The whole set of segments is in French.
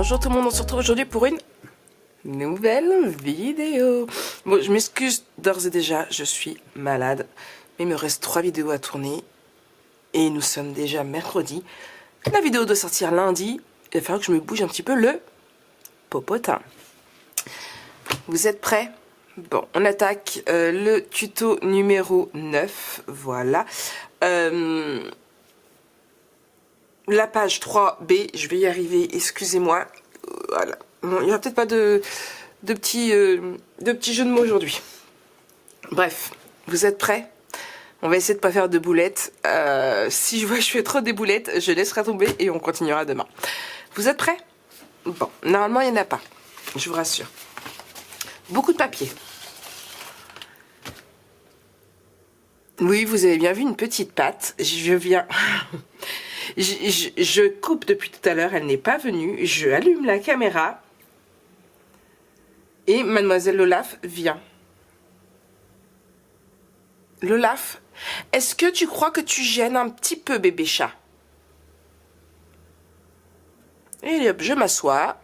Bonjour tout le monde, on se retrouve aujourd'hui pour une nouvelle vidéo. Bon, je m'excuse d'ores et déjà, je suis malade. Mais il me reste 3 vidéos à tourner. Et nous sommes déjà mercredi. La vidéo doit sortir lundi. Il va falloir que je me bouge un petit peu le popotin. Vous êtes prêts? Bon, on attaque le tuto numéro 9. Voilà. La page 3B, je vais y arriver, excusez-moi. Voilà. Bon, il n'y aura peut-être pas de petits jeux de mots aujourd'hui. Bref, vous êtes prêts? On va essayer de ne pas faire de boulettes. Si je vois que je fais trop des boulettes, je laisserai tomber et on continuera demain. Vous êtes prêts? Bon, normalement, il n'y en a pas. Je vous rassure. Beaucoup de papier. Oui, vous avez bien vu une petite patte. Je viens... je coupe depuis tout à l'heure, elle n'est pas venue. Je allume la caméra. Et mademoiselle Lolaf vient. Lolaf, est-ce que tu crois que tu gênes un petit peu bébé chat? Et hop, je m'assois.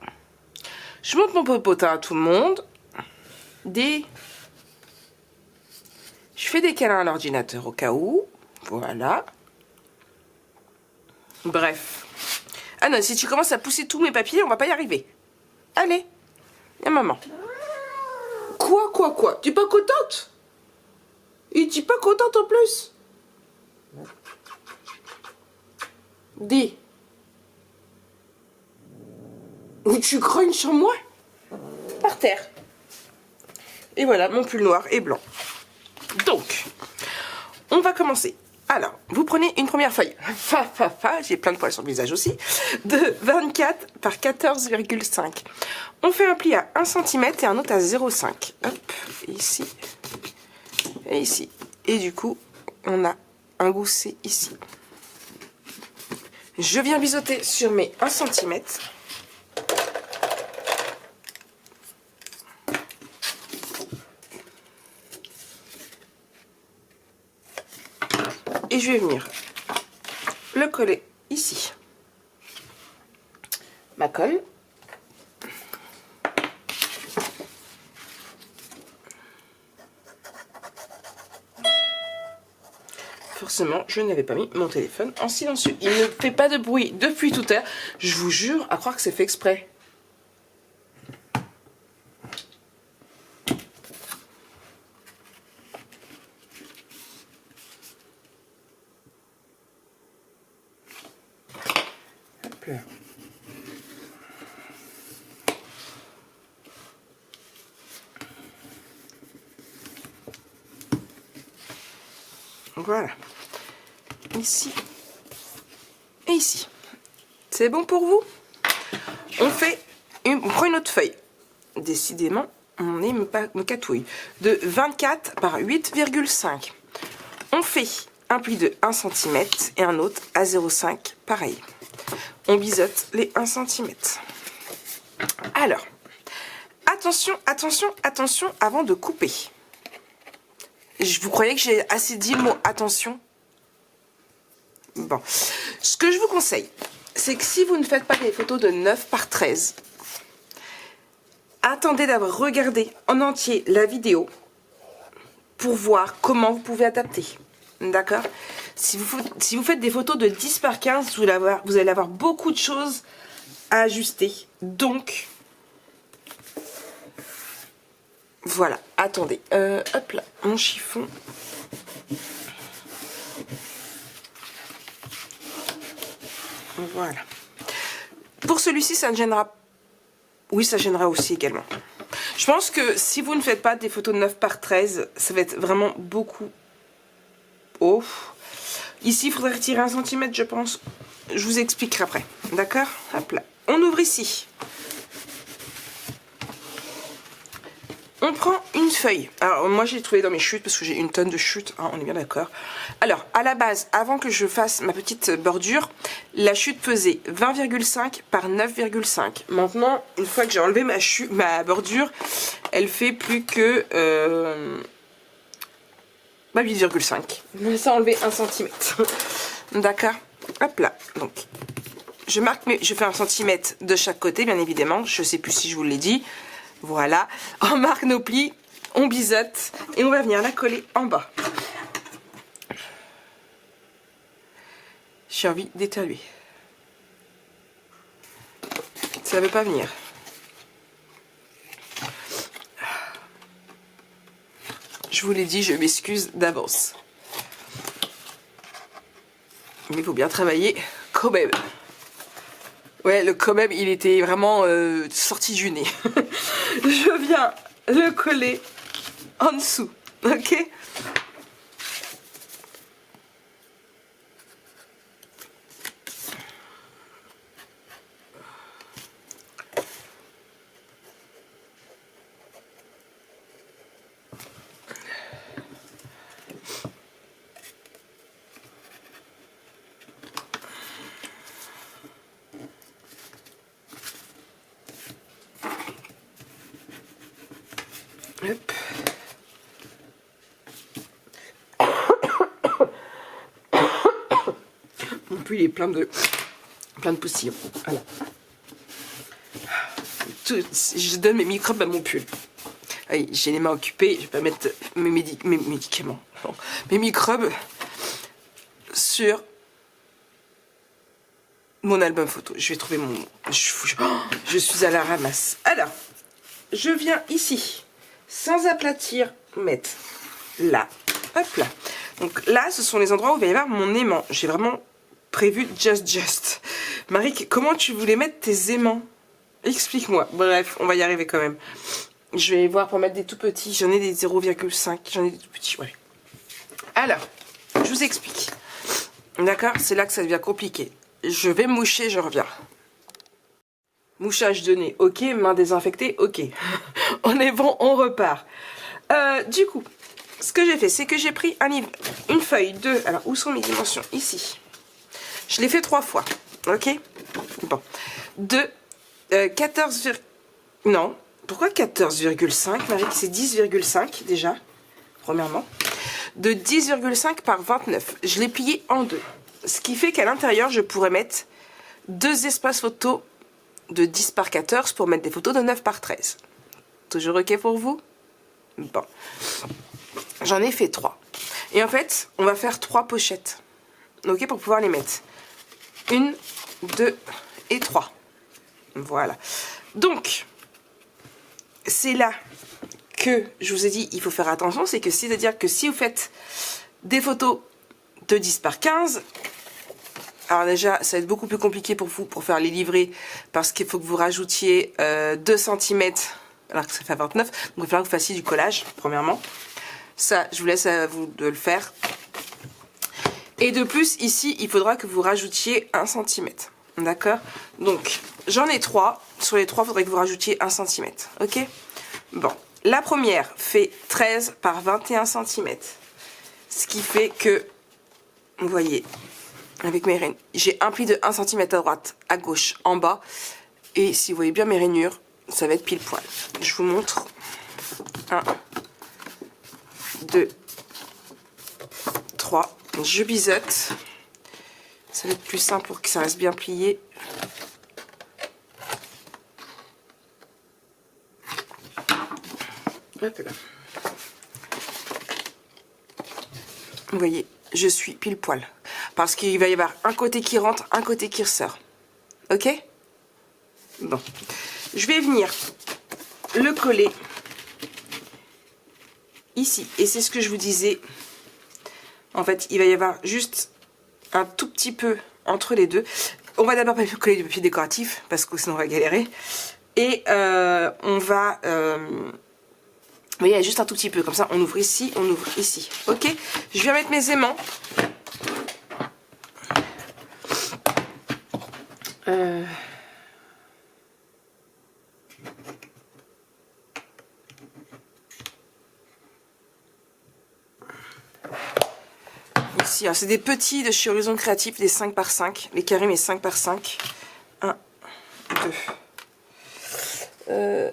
Je montre mon popotin à tout le monde. Je fais des câlins à l'ordinateur au cas où. Voilà. Bref. Ah non, si tu commences à pousser tous mes papiers, on va pas y arriver. Allez. Viens, maman. Quoi? Tu es pas contente? Et tu es pas contente en plus? Dis. Ou tu grognes sur moi? Par terre. Et voilà, mon pull noir et blanc. Donc, on va commencer. Alors, vous prenez une première feuille. J'ai plein de poils sur le visage aussi. De 24 par 14,5. On fait un pli à 1 cm et un autre à 0,5. Hop, ici. Et ici. Et du coup, on a un gousset ici. Je viens biseauter sur mes 1 cm. Et je vais venir le coller ici. Ma colle. Forcément, je n'avais pas mis mon téléphone en silencieux. Il ne fait pas de bruit depuis tout à l'heure. Je vous jure, à croire que c'est fait exprès. Hop là. Voilà. Ici. Et ici. C'est bon pour vous? On prend une autre feuille. Décidément, mon nez me catouille. De 24 par 8,5. On fait un pli de 1 cm et un autre à 0,5. Pareil. On biseaute les 1 cm. Alors, attention avant de couper. Vous croyez que j'ai assez dit le mot attention? Bon. Ce que je vous conseille, c'est que si vous ne faites pas des photos de 9 par 13, attendez d'avoir regardé en entier la vidéo pour voir comment vous pouvez adapter. D'accord? Si vous faites des photos de 10 par 15, vous allez avoir beaucoup de choses à ajuster. Donc, voilà. Attendez. Hop là, mon chiffon. Voilà. Pour celui-ci, ça ne gênera... Oui, ça gênera aussi également. Je pense que si vous ne faites pas des photos de 9 par 13, ça va être vraiment beaucoup haut. Ici, il faudrait retirer 1 cm, je pense. Je vous expliquerai après. D'accord? Hop là. On ouvre ici. On prend une feuille. Alors, moi, j'ai trouvé dans mes chutes, parce que j'ai une tonne de chutes, hein, on est bien d'accord. Alors, à la base, avant que je fasse ma petite bordure, la chute pesait 20,5 par 9,5. Maintenant, une fois que j'ai enlevé ma bordure, elle fait plus que 8,5. Je vais laisser enlever 1 cm. D'accord? Hop là. Donc, je marque, je fais 1 centimètre de chaque côté, bien évidemment. Je sais plus si je vous l'ai dit. Voilà, on marque nos plis, on biseute et on va venir la coller en bas. J'ai envie d'éternuer. Ça ne veut pas venir. Je vous l'ai dit, je m'excuse d'avance. Mais il faut bien travailler quand même. Ouais, le quand même, il était vraiment sorti du nez. Je viens le coller en dessous, ok? Hop. Mon pull il est plein de poussière. Voilà. Je donne mes microbes à mon pull. Allez, j'ai les mains occupées, je vais pas mettre mes médicaments, non, mes microbes sur mon album photo. Je vais trouver mon... Je suis à la ramasse. Alors, je viens ici, sans aplatir, mettre là. Hop là. Donc là, ce sont les endroits où il va y avoir mon aimant. J'ai vraiment prévu just. Marie, comment tu voulais mettre tes aimants? Explique-moi. Bref, on va y arriver quand même. Je vais voir pour mettre des tout petits. J'en ai des 0,5. J'en ai des tout petits, ouais. Alors, je vous explique. D'accord? C'est là que ça devient compliqué. Je vais moucher, je reviens. Mouchage de nez, ok. Main désinfectée, ok. On est bon, on repart. Du coup, ce que j'ai fait, c'est que j'ai pris un livre, une feuille de... Alors, où sont mes dimensions? Ici. Je l'ai fait 3 fois, ok? Bon. De 14... Non. Pourquoi 14,5, Marie? C'est 10,5 déjà, premièrement. De 10,5 par 29. Je l'ai plié en 2. Ce qui fait qu'à l'intérieur, je pourrais mettre 2 espaces photos de 10 par 14 pour mettre des photos de 9 par 13. Toujours ok pour vous? Bon. J'en ai fait 3. Et en fait, on va faire 3 pochettes. Ok, pour pouvoir les mettre. 1, 2 et 3. Voilà. Donc, c'est là que je vous ai dit, il faut faire attention. C'est-à-dire que si vous faites des photos de 10 par 15, alors déjà, ça va être beaucoup plus compliqué pour vous pour faire les livrets parce qu'il faut que vous rajoutiez 2 cm alors que ça fait 29. Donc, il va falloir que vous fassiez du collage, premièrement. Ça, je vous laisse à vous de le faire. Et de plus, ici, il faudra que vous rajoutiez 1 cm. D'accord? Donc, j'en ai 3. Sur les 3, il faudrait que vous rajoutiez 1 cm. Ok? Bon. La première fait 13 par 21 cm. Ce qui fait que, vous voyez, avec mes rainures, j'ai un pli de 1 cm à droite, à gauche, en bas. Et si vous voyez bien mes rainures, ça va être pile poil. Je vous montre. 1, 2, 3. Je biseute. Ça va être plus simple pour que ça reste bien plié. Hop là. Vous voyez, je suis pile poil. Parce qu'il va y avoir un côté qui rentre, un côté qui ressort. Ok? Bon. Je vais venir le coller ici. Et c'est ce que je vous disais. En fait, il va y avoir juste un tout petit peu entre les deux. On va d'abord coller du papier décoratif, parce que sinon on va galérer. Et on va... vous voyez, juste un tout petit peu. Comme ça, on ouvre ici, on ouvre ici. Ok? Je viens mettre mes aimants. Ici, c'est des petits de chez Horizon Créatif, des 5 par 5. Les carrés, mais 5 par 5. 1, 2.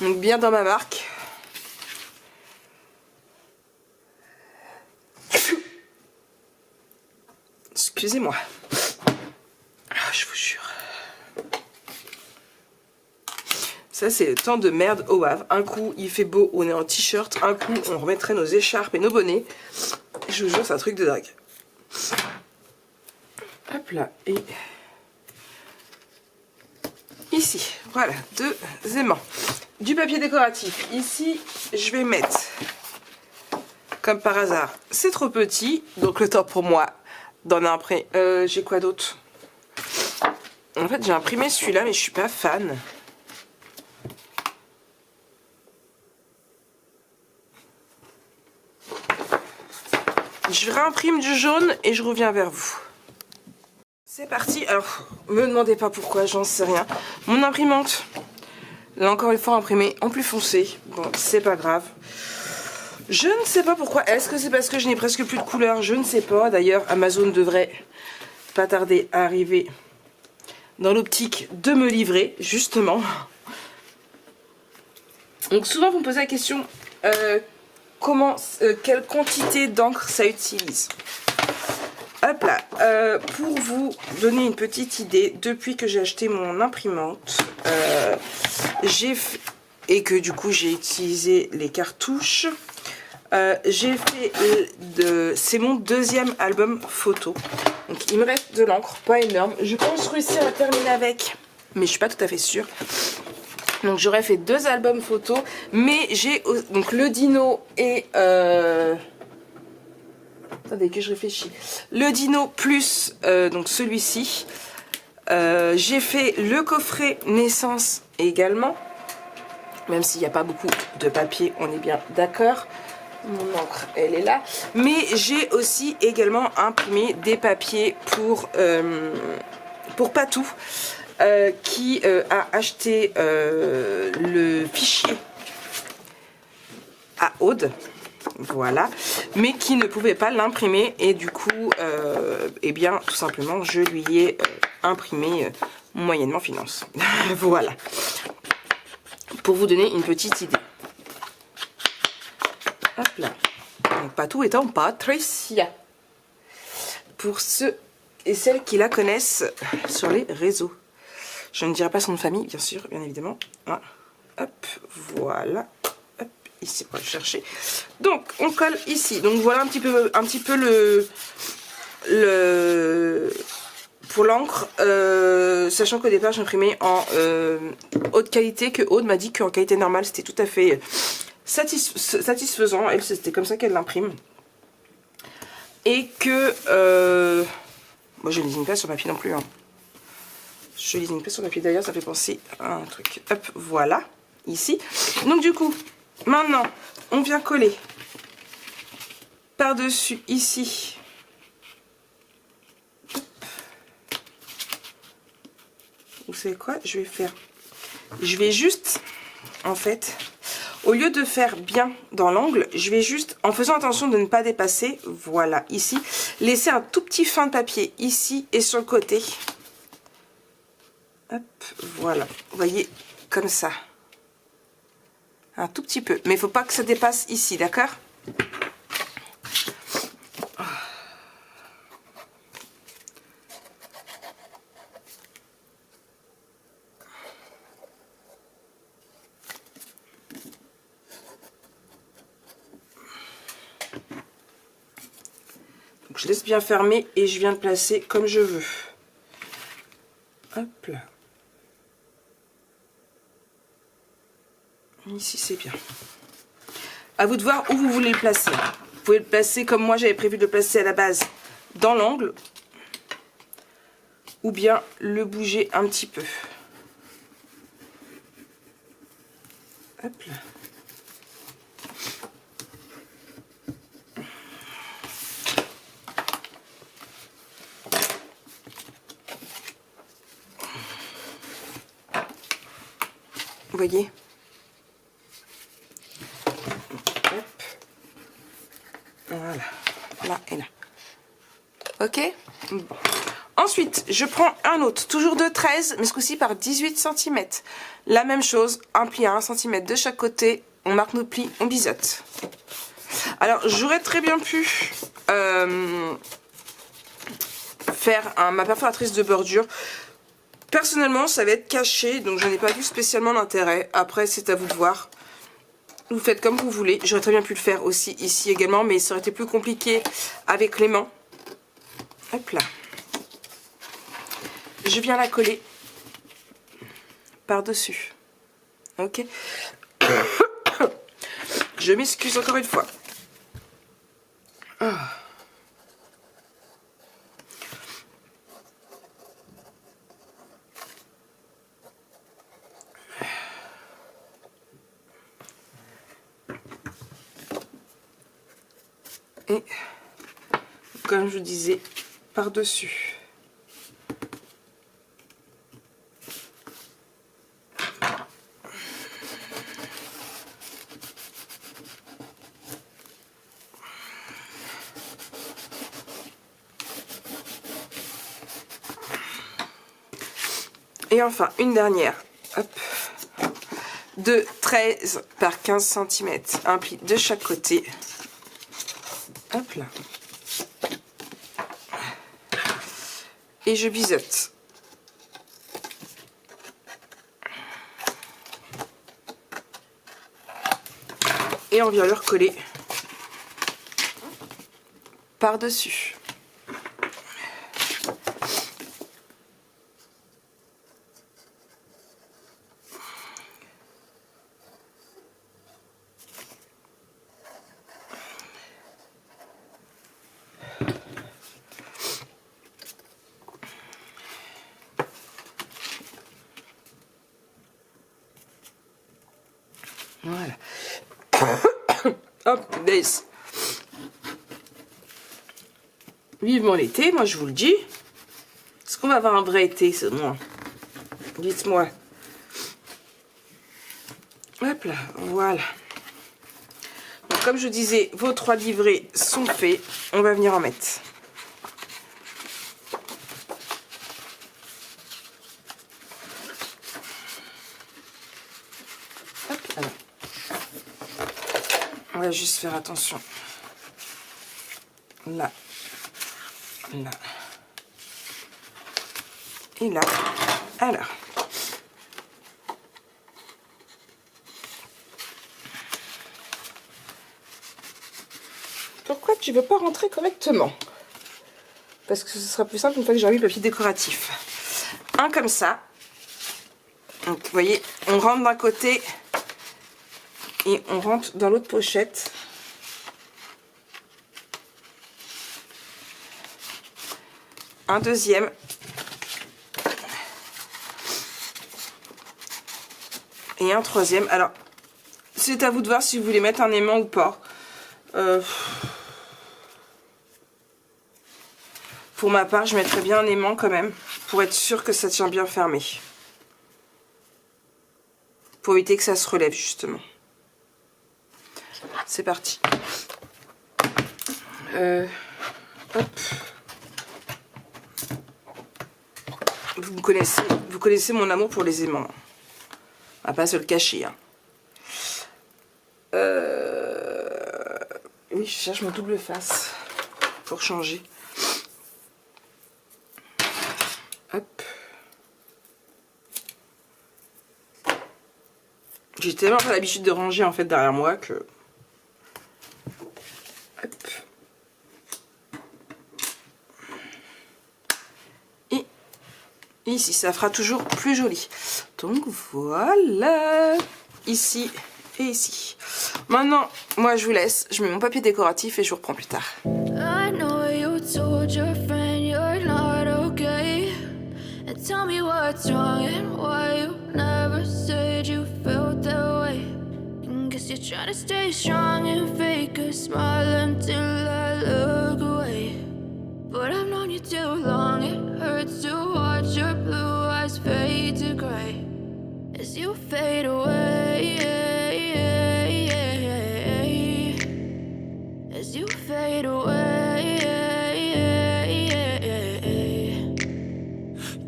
Donc bien dans ma marque. Excusez-moi. Ah, je vous jure. Ça, c'est le temps de merde au Havre. Un coup, il fait beau, on est en t-shirt. Un coup, on remettrait nos écharpes et nos bonnets. Je vous jure, c'est un truc de dingue. Hop là. Et ici, voilà, deux aimants. Du papier décoratif. Ici, je vais mettre, comme par hasard, c'est trop petit. Donc, le temps pour moi d'en imprimer. J'ai quoi d'autre? En fait, j'ai imprimé celui-là, mais je suis pas fan. Je réimprime du jaune et je reviens vers vous. C'est parti. Alors, me demandez pas pourquoi, j'en sais rien. Mon imprimante, là encore une fois imprimée en plus foncé. Bon, c'est pas grave. Je ne sais pas pourquoi. Est-ce que c'est parce que je n'ai presque plus de couleurs? Je ne sais pas. D'ailleurs, Amazon devrait pas tarder à arriver dans l'optique de me livrer, justement. Donc souvent, vous me posez la question... quelle quantité d'encre ça utilise. Hop là, pour vous donner une petite idée, depuis que j'ai acheté mon imprimante, et que du coup j'ai utilisé les cartouches, j'ai fait c'est mon deuxième album photo. Donc il me reste de l'encre, pas énorme. Je pense réussir à terminer avec, mais je suis pas tout à fait sûre. Donc j'aurais fait 2 albums photos, mais j'ai donc le dino et attendez que je réfléchis. Le dino plus donc celui-ci. J'ai fait le coffret naissance également, même s'il n'y a pas beaucoup de papier, on est bien d'accord. Mon encre, elle est là. Mais j'ai aussi également imprimé des papiers pour Patou. Qui a acheté le fichier à Aude, voilà, mais qui ne pouvait pas l'imprimer et du coup, eh bien, tout simplement, je lui ai imprimé moyennement finance. Voilà, pour vous donner une petite idée. Hop là, donc Patou étant Patricia, pour ceux et celles qui la connaissent sur les réseaux. Je ne dirai pas son nom de famille, bien sûr, bien évidemment. Ah, hop, voilà. Hop, ici, on va le chercher. Donc, on colle ici. Donc, voilà un petit peu le pour l'encre. Sachant qu'au départ, j'imprimais en haute qualité, que Aude m'a dit qu'en qualité normale, c'était tout à fait satisfaisant. Elle, c'était comme ça qu'elle l'imprime. Et que... moi, je ne lisigne pas sur papier non plus, hein. Je lisigne pas sur papier, d'ailleurs, ça fait penser à un truc. Hop, voilà, ici. Donc du coup, maintenant, on vient coller par-dessus, ici. Hop. Vous savez quoi? Je vais juste, en fait, au lieu de faire bien dans l'angle, je vais juste, en faisant attention de ne pas dépasser, voilà, ici, laisser un tout petit fin de papier ici et sur le côté. Hop, voilà, vous voyez, comme ça. Un tout petit peu, mais il ne faut pas que ça dépasse ici, d'accord? Donc je laisse bien fermer et je viens de placer comme je veux. Hop là. Ici c'est bien. À vous de voir où vous voulez le placer. Vous pouvez le placer comme moi j'avais prévu de le placer à la base dans l'angle. Ou bien le bouger un petit peu. Hop là. Vous voyez? Hop. Voilà. Là et là. Ok? Bon. Ensuite, je prends un autre, toujours de 13, mais ce coup-ci par 18 cm. La même chose, un pli à 1 cm de chaque côté. On marque nos plis, on biseaute. Alors, j'aurais très bien pu faire ma perforatrice de bordure. Personnellement, ça va être caché, donc je n'ai pas vu spécialement l'intérêt. Après, c'est à vous de voir. Vous faites comme vous voulez. J'aurais très bien pu le faire aussi ici également, mais ça aurait été plus compliqué avec les mains. Hop là. Je viens la coller par-dessus. Ok. Je m'excuse encore une fois. Ah. Et comme je disais, par-dessus. Et enfin, une dernière. Hop. De 13 par 15 cm. Un pli de chaque côté. Hop là. Et je biseaute. Et on vient le recoller par-dessus. Voilà. Hop, baisse. Vivement l'été, moi je vous le dis. Est-ce qu'on va avoir un vrai été, c'est moi? Dites-moi. Hop là, voilà. Donc, comme je disais, vos 3 livrets sont faits. On va venir en mettre. Hop, alors. On va juste faire attention. Là. Là. Et là. Alors. Pourquoi tu veux pas rentrer correctement? Parce que ce sera plus simple une fois que j'aurai mis le papier décoratif. Un comme ça. Donc vous voyez, on rentre d'un côté et on rentre dans l'autre pochette. Un deuxième. Et un troisième. Alors, c'est à vous de voir si vous voulez mettre un aimant ou pas. Pour ma part, je mettrais bien un aimant quand même, pour être sûr que ça tient bien fermé. Pour éviter que ça se relève, justement. C'est parti. Hop. Vous connaissez mon amour pour les aimants. On va pas se le cacher. Hein. Oui, je cherche mon double face pour changer. Hop. J'ai tellement pas l'habitude de ranger en fait derrière moi que... Hop. Et ici, ça fera toujours plus joli. Donc voilà. Ici et ici. Maintenant, moi je vous laisse. Je mets mon papier décoratif et je vous reprends plus tard. I know you told your friend you're not okay. And tell me what's wrong and why you never said you felt that way. And guess you're trying to stay strong and fake a smile until I look away. But I've known you too long, it hurts to watch your blue eyes fade to gray as you fade away, as you fade away.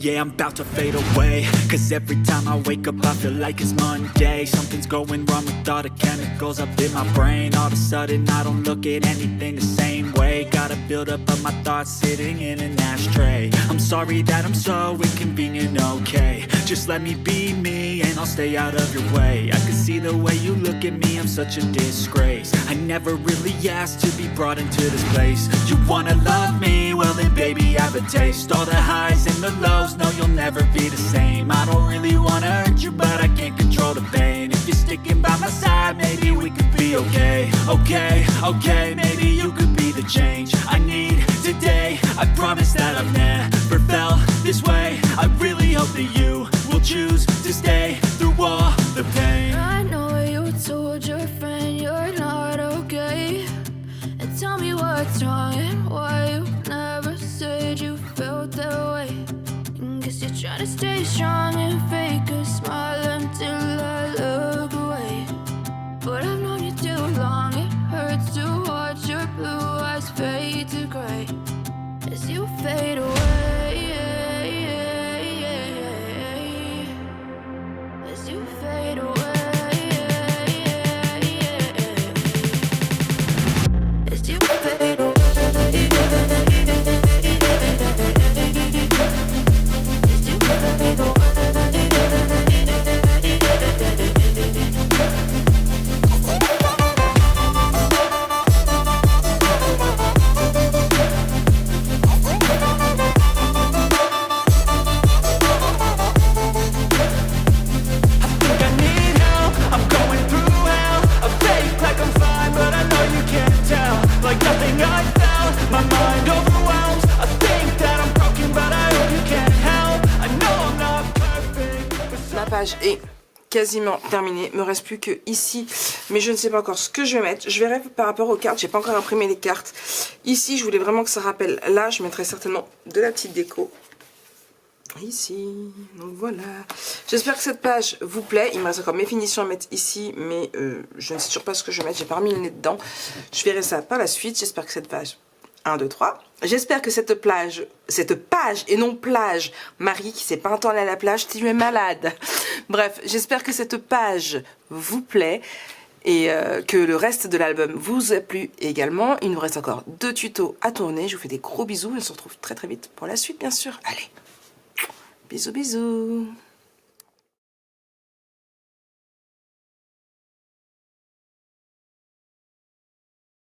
Yeah, I'm about to fade away. Cause every time I wake up I feel like it's Monday. Something's going wrong with all the chemicals up in my brain. All of a sudden I don't look at anything the same way. Gotta build up of my thoughts sitting in an ashtray. I'm sorry that I'm so inconvenient, okay. Just let me be me and I'll stay out of your way. I can see the way you look at me, I'm such a disgrace. I never really asked to be brought into this place. You wanna love me? Well then baby I have a taste. All the highs and the lows, no you'll never be the same. I don't really wanna hurt you but I can't control the pain. If you're sticking by my side, maybe we could be okay. Okay, okay, maybe you could be the change I need today. I promise that I've never felt this way. I really hope that you will choose to stay through all the pain. I know you told your friend you're not okay, and tell me what's wrong and why you never said you felt that way. Guess you're trying to stay strong and fake a smile until I look away. But I've known you too long, it hurts to watch your blue eyes fade to gray as you fade away. As you fade away. As you fade away. La page est quasiment terminée, me reste plus que ici, mais je ne sais pas encore ce que je vais mettre. Je verrai par rapport aux cartes, j'ai pas encore imprimé les cartes. Ici je voulais vraiment que ça rappelle, là je mettrai certainement de la petite déco. Ici, donc voilà. J'espère que cette page vous plaît. Il me reste encore mes finitions à mettre ici, mais je ne sais toujours pas ce que je vais mettre, j'ai pas remis le nez dedans. Je verrai ça par la suite. J'espère que cette page 1, 2, 3. J'espère que cette page et non plage, Marie qui s'est pas entendue à la plage, tu es malade. Bref, j'espère que cette page vous plaît et que le reste de l'album vous a plu également. Il nous reste encore 2 tutos à tourner. Je vous fais des gros bisous et on se retrouve très très vite pour la suite bien sûr. Allez, bisous bisous.